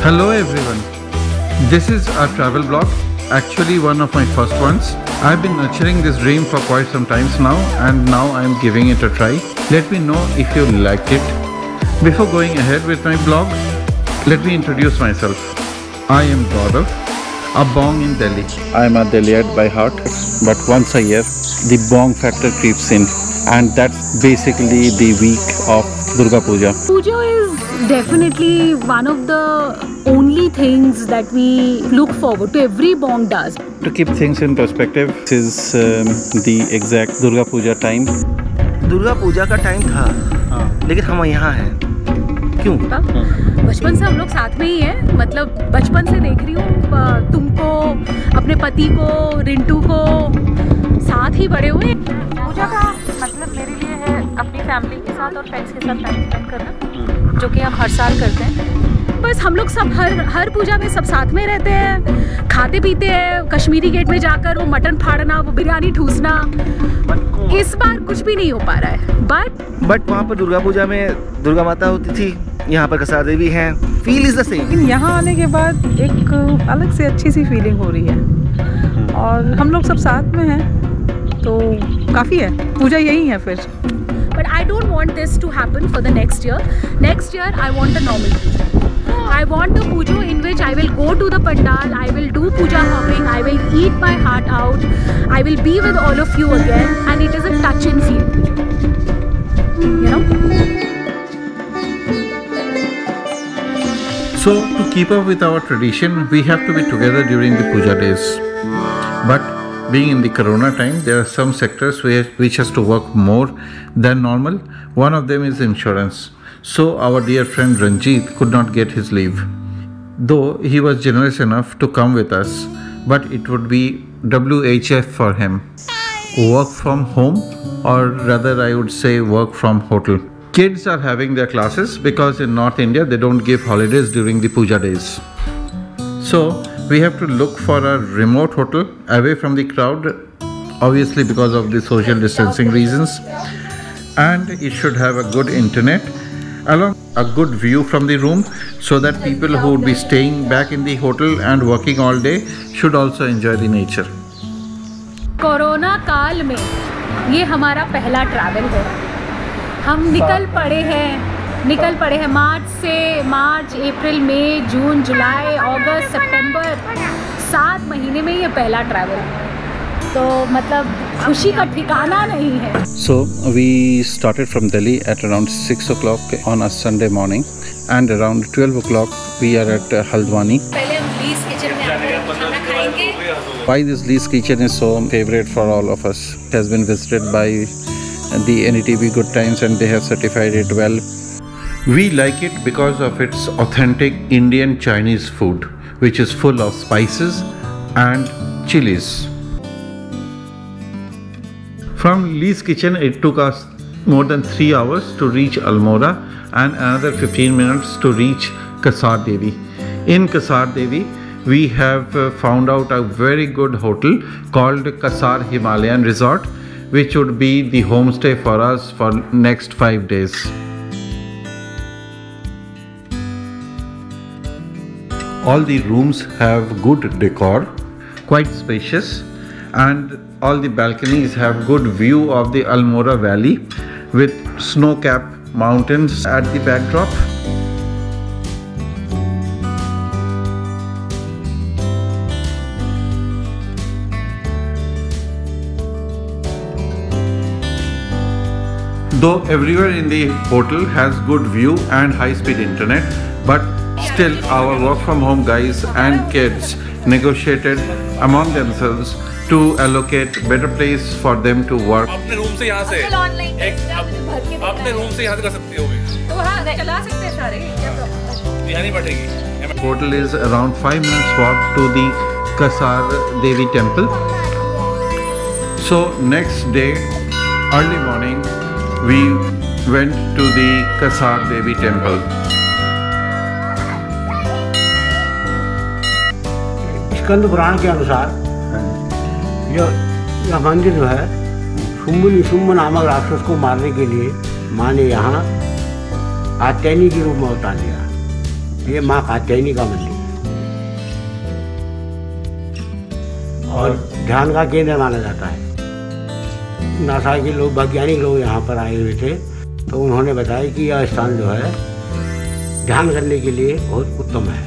Hello everyone, this is our travel blog, actually one of my first ones. I've been nurturing this dream for quite some times now and now I'm giving it a try. Let me know if you liked it. Before going ahead with my blog, let me introduce myself. I am Gaurav, a bong in Delhi. I am a Delhiite by heart, but once a year the bong factor creeps in, and that's basically the week of Durga Puja. Puja is definitely one of the only things that we look forward to. Every bong does. To keep things in perspective, this is the exact Durga Puja time. Durga Puja का time था, लेकिन हम यहाँ हैं क्यों? बचपन से हम लोग साथ में ही हैं, मतलब बचपन से देख रही हूँ तुमको, अपने पति को, रिंटू को, साथ ही बड़े हुए। पूजा का मतलब मेरे लिए है अपनी फैमिली के साथ और फ्रेंड्स के साथ टाइम स्पेंड करना, जो कि हम हर साल करते हैं। बस हम लोग सब हर पूजा में सब साथ में रहते हैं, खाते पीते हैं, कश्मीरी गेट में जाकर वो मटन फाड़ना, वो बिरयानी ठूसना। इस बार कुछ भी नहीं हो पा रहा है, बट वहाँ पर दुर्गा पूजा में दुर्गा माता होती थी, यहाँ पर कसार देवी हैं। Feel is the same. लेकिन यहाँ आने के बाद एक अलग से अच्छी सी फीलिंग हो रही है और हम लोग सब साथ में हैं, तो काफ़ी है। पूजा यही है फिर। But I don't want this to happen for the next year. Next year I want a normal puja. I want a puja in which I will go to the pandal, I will do puja hopping, I will eat my heart out, I will be with all of you again, and it is a touch and feel. You know? So to keep up with our tradition, we have to be together during the puja days. But being in the corona time, there are some sectors which has to work more than normal. One of them is insurance. So our dear friend Ranjit could not get his leave, though he was generous enough to come with us, but it would be WHF for him. Work from home, or rather I would say work from hotel. Kids are having their classes because in North India they don't give holidays during the puja days. So we have to look for a remote hotel away from the crowd, obviously because of the social distancing reasons, and it should have a good internet along a good view from the room, so that people who would be staying back in the hotel and working all day should also enjoy the nature. Corona काल में ये हमारा पहला travel है। हम निकल पड़े हैं मार्च, अप्रैल, मई, जून, जुलाई, अगस्त, सितंबर, 7 महीने में ये पहला ट्रैवल, तो मतलब खुशी का ठिकाना नहीं है। So we started from Delhi at around 6 o'clock on a Sunday morning, and around 12 o'clock we are at Haldwani. पहले हम लीज किचन में आकर खाना खाएंगे। Why this Lee's Kitchen is so favorite for all of us? It has been visited by the NETV Good Times and they have certified it well. We like it because of its authentic Indian Chinese food, which is full of spices and chilies. From Lee's Kitchen, it took us more than 3 hours to reach Almora and another 15 minutes to reach Kasar Devi. In Kasar Devi, we have found out a very good hotel called Kasar Himalayan Resort, which would be the homestay for us for next 5 days. All the rooms have good decor, quite spacious, and all the balconies have good view of the Almora Valley with snow-capped mountains at the backdrop. Though everywhere in the hotel has good view and high-speed internet, but still our work from home guys and kids negotiated among themselves to allocate better place for them to work. अपने room से यहाँ से अपने room से यहाँ से कर सकती हो तो हाँ, चला सकते हैं सारे, यहाँ नहीं बैठेगी। Hotel is around 5 minutes walk to the Kasar Devi temple. So next day, early morning, we went to the Kasar Devi temple. Skanda Purana के अनुसार यह मंदिर जो है शुंभ नामक राक्षस को मारने के लिए माँ ने यहाँ आत्यायनी के रूप में अवतार लिया। ये माँ कात्यायनी का मंदिर और ध्यान का केंद्र माना जाता है। नासा के लोग, वैज्ञानिक लोग यहाँ पर आए हुए थे, तो उन्होंने बताया कि यह स्थान जो है ध्यान करने के लिए बहुत उत्तम है।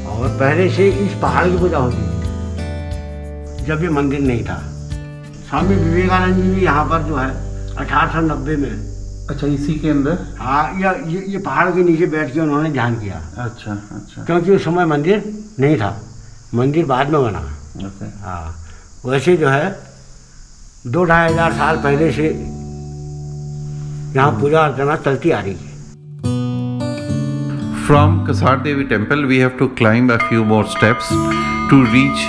और पहले से इस पहाड़ की पूजा होती थी जब ये मंदिर नहीं था। स्वामी विवेकानंद जी भी यहाँ पर जो है 1890 में, अच्छा, इसी के अंदर, हाँ, ये पहाड़ के नीचे बैठ के उन्होंने ध्यान किया। अच्छा अच्छा, क्योंकि उस समय मंदिर नहीं था, मंदिर बाद में बना। हाँ, वैसे जो है 2-2.5 हज़ार साल पहले से यहाँ पूजा अर्चना चलती आ रही है। From Kasar Devi temple we have to climb a few more steps to reach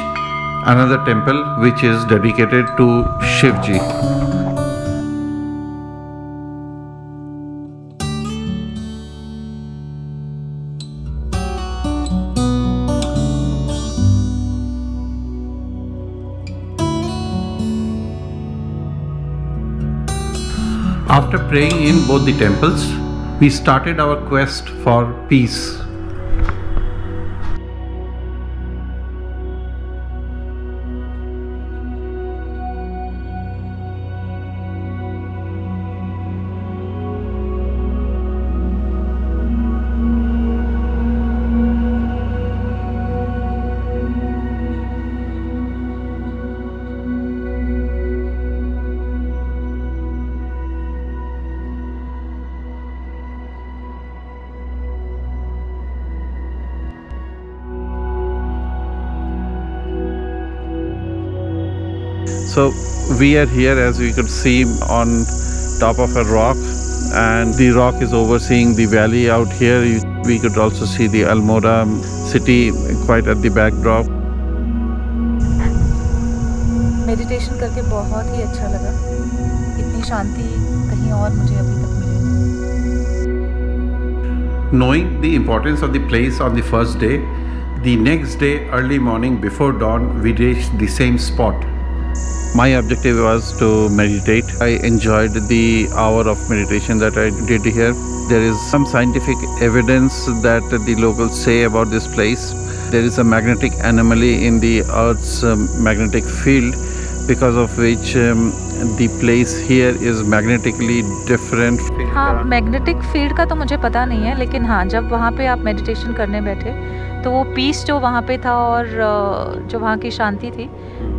another temple which is dedicated to Shivji. After praying in both the temples, we started our quest for peace. So we are here, as we could see, on top of a rock, and the rock is overseeing the valley out here. We could also see the Almora city quite at the backdrop. Meditation करके बहुत ही अच्छा लगा। इतनी शांति कहीं और मुझे अभी तक मिली नहीं। Knowing the importance of the place on the first day, the next day early morning before dawn we reached the same spot. My objective was to meditate. I enjoyed the hour of meditation that I did here. There is some scientific evidence that the locals say about this place. There is a magnetic anomaly in the Earth's magnetic field, because of which the place here is magnetically different. हाँ, magnetic field का तो मुझे पता नहीं है, लेकिन हाँ, जब वहाँ पे आप मेडिटेशन करने बैठे तो वो पीस जो वहाँ पे था और जो वहाँ की शांति थी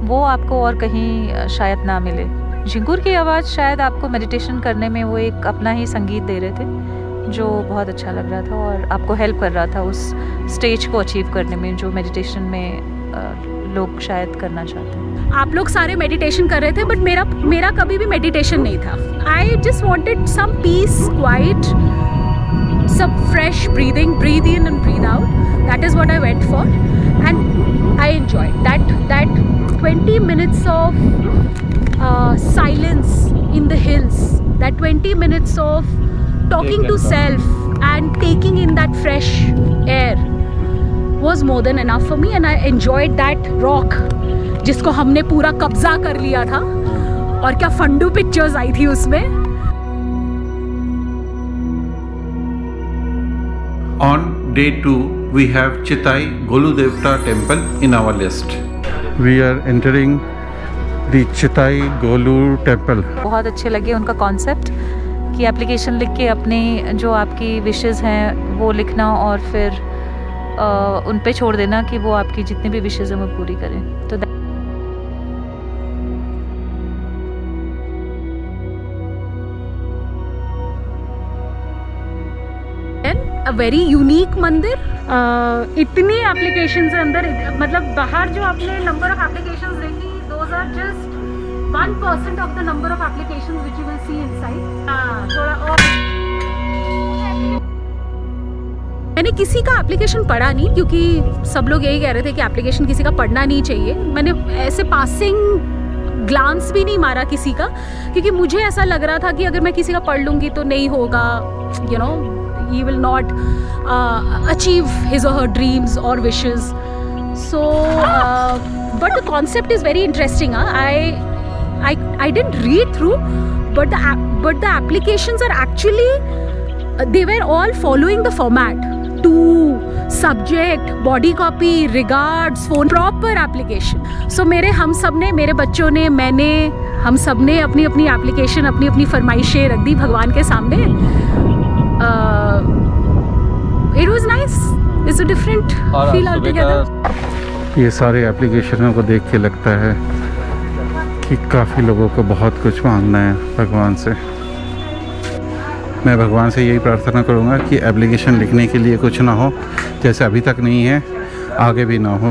वो आपको और कहीं शायद ना मिले। झिंगुर की आवाज़ शायद आपको मेडिटेशन करने में वो एक अपना ही संगीत दे रहे थे, जो बहुत अच्छा लग रहा था और आपको हेल्प कर रहा था उस स्टेज को अचीव करने में जो मेडिटेशन में लोग शायद करना चाहते हैं। आप लोग सारे मेडिटेशन कर रहे थे, बट मेरा कभी भी मेडिटेशन नहीं था। I just wanted some peace, quiet, some fresh breathing, breathe in and breathe out. That is what I went for, and I enjoyed that 20 minutes of silence in the hills, that 20 minutes of talking to self and taking in that fresh air was more than enough for me, and I enjoyed that rock जिसको हमने पूरा कब्जा कर लिया था, और क्या फंडू pictures I थी उसमें। On day 2, we have Chitai Goludevta temple in our list. We are entering the Chitai Golu temple. बहुत अच्छे लगे उनका कॉन्सेप्ट कि एप्लीकेशन लिख के अपने जो आपकी विशेस हैं वो लिखना और फिर उन पे छोड़ देना कि वो आपकी जितनी भी विशेस हैं वो पूरी करें। तो A very unique मंदिर। इतनी एप्लीकेशंस है अंदर, मतलब बाहर जो आपने नंबर ऑफ एप्लीकेशंस देखी, those are just 1% of the number of applications which you will see inside। थोड़ा और मैंने किसी का एप्लीकेशन पढ़ा नहीं, क्योंकि सब लोग यही कह रहे थे कि एप्लीकेशन किसी का पढ़ना नहीं चाहिए। मैंने ऐसे पासिंग ग्लांस भी नहीं मारा किसी का, क्योंकि मुझे ऐसा लग रहा था कि अगर मैं किसी का पढ़ लूँगी तो नहीं होगा, you know, he will not achieve his or her dreams or wishes. So but the concept is very interesting. I didn't read through, but the applications are actually they were all following the format. To subject, body copy, regards, phone, proper application. So हम सब ने, मेरे बच्चों ने, मैंने, हम सब ने अपनी अपनी एप्लीकेशन, अपनी अपनी फरमाइशें रख दी भगवान के सामने। It was nice, it's a different feel all together. ये सारे एप्लीकेशनों को देख के लगता है कि काफ़ी लोगों को बहुत कुछ मांगना है भगवान से। मैं भगवान से यही प्रार्थना करूँगा कि एप्लीकेशन लिखने के लिए कुछ ना हो, जैसे अभी तक नहीं है, आगे भी ना हो।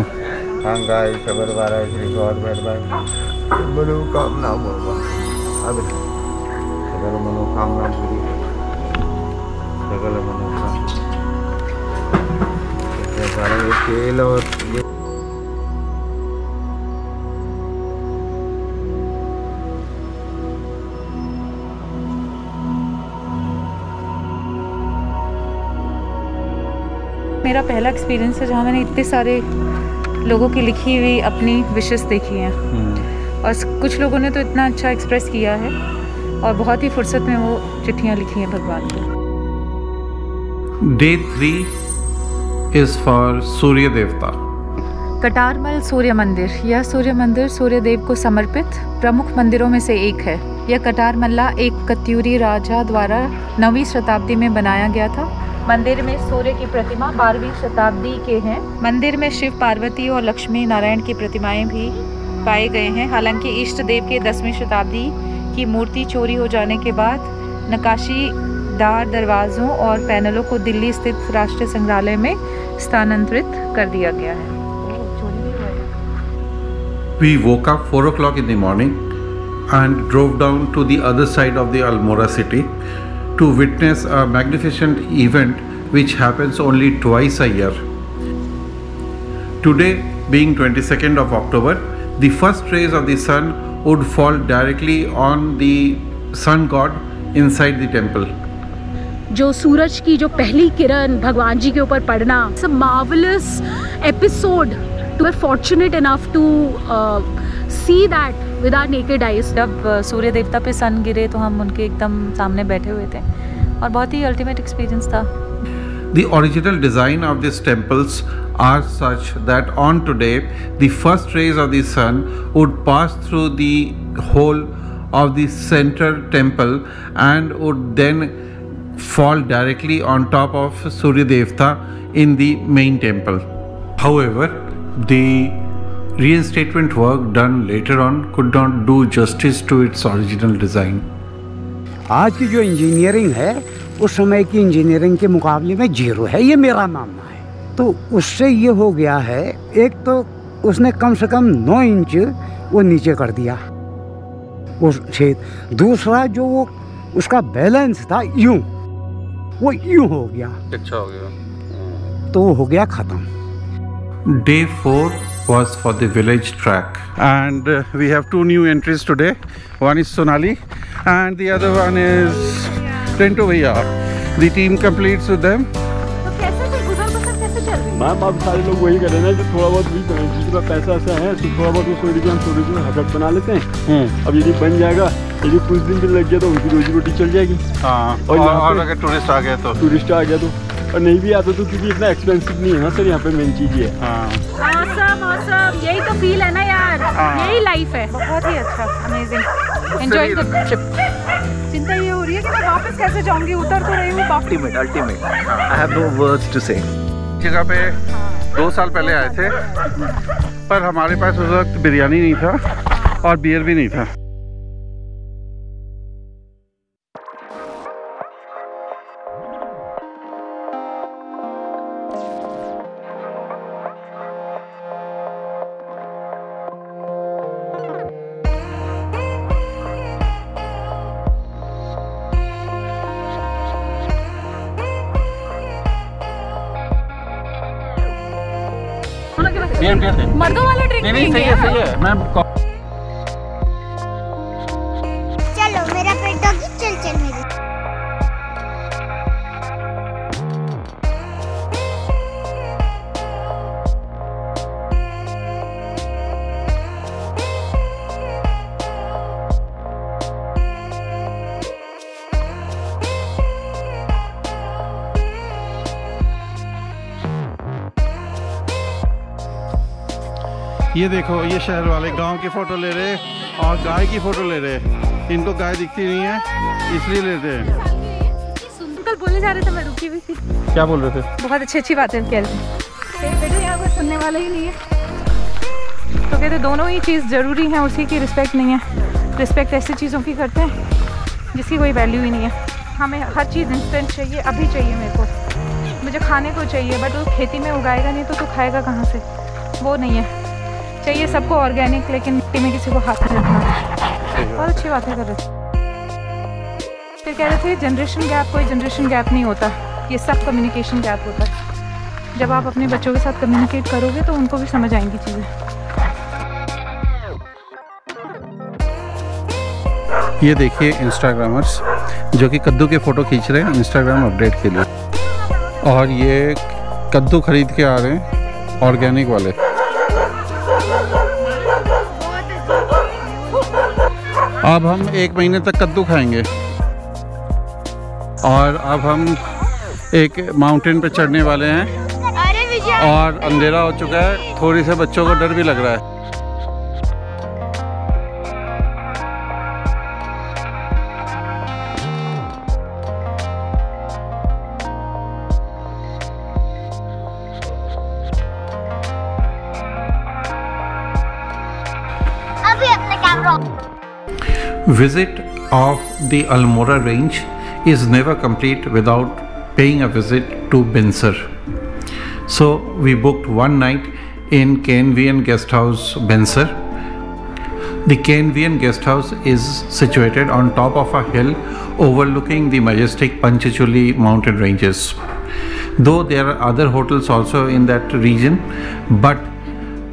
मनोकामना मेरा पहला एक्सपीरियंस है जहाँ मैंने इतने सारे लोगों की लिखी हुई अपनी विशेस देखी हैं, और कुछ लोगों ने तो इतना अच्छा एक्सप्रेस किया है और बहुत ही फुर्सत में वो चिट्ठियाँ लिखी हैं भगवान को। Day 3 is for सूर्य देवता। कटारमल सूर्य मंदिर। यह सूर्य मंदिर सूर्य देव को समर्पित प्रमुख मंदिरों में से एक है। यह कटारमल्ला एक कत्यूरी राजा द्वारा 9वीं शताब्दी में बनाया गया था। मंदिर में सूर्य की प्रतिमा 12वीं शताब्दी के हैं। मंदिर में शिव, पार्वती और लक्ष्मी नारायण की प्रतिमाएं भी पाए गए हैं। हालांकि इष्ट देव के 10वीं शताब्दी की मूर्ति चोरी हो जाने के बाद नक्काशीदार दरवाज़ों और पैनलों को दिल्ली स्थित राष्ट्रीय संग्रहालय में स्थानांतरित कर दिया गया है। We woke up 4 o'clock in the morning and drove down to the other side of the Almora city to witness a magnificent event which happens only twice a year. Today, being 22nd of October, the first rays of the sun would fall directly on the sun god inside the temple. जो सूरज की जो पहली किरण भगवान जी के ऊपर पड़ना, it's a marvellous episode. We were fortunate enough to see that with our naked eyes. जब सूर्य देवता पे सन गिरे तो हम उनके एकदम सामने बैठे हुए थे और बहुत ही अल्टीमेट एक्सपीरियंस था। The original design of these temples are such that on today the first rays of the sun would pass through the whole of the center temple and would then fall directly on top of Surya Devta in the main temple. However, the reinstatement work done later on could not do justice to its original design. आज की जो engineering है उस समय की engineering के मुकाबले में जीरो है, ये मेरा मानना है। तो उससे ये हो गया है, एक तो उसने कम से कम 9 इंच वो नीचे कर दिया वो छेद। दूसरा जो वो उसका बैलेंस था यूं, वो यूं हो गया, अच्छा हो गया, तो हो गया ख़त्म। Day 4 was for the village track, and we have 2 new entries today. One is Sonali and the other one is Rintu Bhaiya. The team completes with them. तो कैसे फिर गुजर कैसे चल रही है? मैम अब सारे लोग वही कर रहे हैं जो थोड़ा बहुत भी जिसका पैसा ऐसा है तो थोड़ा बहुत उसको हम टूरिज्म हजत बना लेते हैं। अब यदि बन जाएगा, यदि कुछ दिन भी लग गया तो उनकी रोजी रोटी चल जाएगी। हाँ, और अगर टूरिस्ट आ गया तो और नहीं भी आता तो क्योंकि इतना एक्सपेंसिव नहीं है ना सर, यहाँ पे मेन चीज़ ये है। Awesome, यही तो फील है ना यार, यही लाइफ है। बहुत ही अच्छा, अमेजिंग, एंजॉय द ट्रिप। चिंता ये हो रही है कि मैं वापस कैसे जाऊंगी, उतर तो रही हूँ वापस। Ultimate. I have no words to say. जगह पे 2 साल पहले आए थे, पर हमारे पास उस वक्त बिरयानी नहीं था और बियर भी नहीं था। मर्दों वाले ड्रिंक नहीं, सही है मैं चलो मेरा पेट डॉगी, चल मेरी। ये देखो, ये शहर वाले गांव की फोटो ले रहे और गाय की फोटो ले रहे। इनको गाय दिखती नहीं है इसलिए लेते हैं। कल बोलने जा रहे थे, मैं रुकी हुई थी। क्या बोल रहे थे? बहुत अच्छी बातें कह रहे थे। बेटे यहाँ पर सुनने वाला ही नहीं है, तो कहते दोनों ही चीज़ ज़रूरी है, उसी की रिस्पेक्ट नहीं है। रिस्पेक्ट ऐसी चीज़ों की करते हैं जिसकी कोई वैल्यू ही नहीं है। हमें हर चीज़ इंस्टेंट चाहिए, अभी चाहिए मेरे को, मुझे खाने को चाहिए, बट वो खेती में उगाएगा नहीं तो तू खाएगा कहाँ से? वो नहीं है, चाहिए सबको ऑर्गेनिक, लेकिन मिट्टी में किसी को हाथ नहीं रखना। बहुत अच्छी बातें कर रहे थे। फिर कह रहे थे जनरेशन गैप, कोई जनरेशन गैप नहीं होता, ये सब कम्युनिकेशन गैप होता है। जब आप अपने बच्चों के साथ कम्युनिकेट करोगे तो उनको भी समझ आएंगी चीज़ें। ये देखिए इंस्टाग्रामर्स जो कि कद्दू के फ़ोटो खींच रहे हैं इंस्टाग्राम अपडेट के लिए, और ये कद्दू खरीद के आ रहे हैं ऑर्गेनिक वाले। अब हम 1 महीने तक कद्दू खाएंगे, और अब हम एक माउंटेन पे चढ़ने वाले हैं और अंधेरा हो चुका है, थोड़ी से बच्चों को डर भी लग रहा है। Visit of the Almora range is never complete without paying a visit to Binsar. So we booked one night in KNVN Guest House, Binsar. The KNVN Guest House is situated on top of a hill overlooking the majestic Panchachuli mountain ranges. Though there are other hotels also in that region, but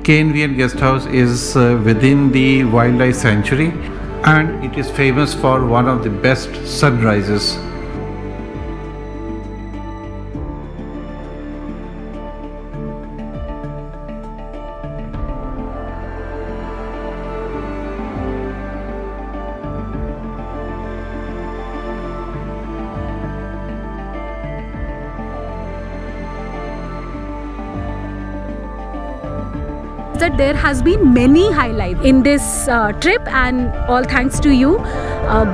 KNVN Guest House is within the wildlife sanctuary, and it is famous for one of the best sunrises. That there has been many highlights in this trip, and all thanks to you.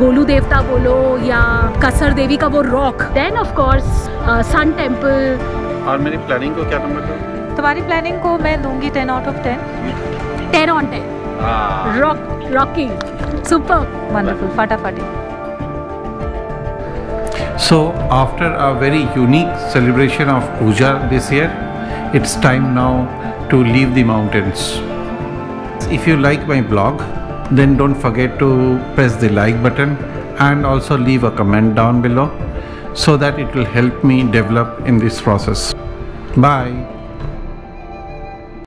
Golu देवता बोलो या कसर देवी का वो rock, then of course sun temple. और मेरी planning को क्या नंबर दो? तुम्हारी प्लानिंग को मैं दूंगी 10 out of 10। 10 on 10। Rocking, super, wonderful, फटाफटी। So after a very unique celebration of Puja this year, it's time now to leave the mountains. If you like my blog, then don't forget to press the like button and also leave a comment down below so that it will help me develop in this process. Bye.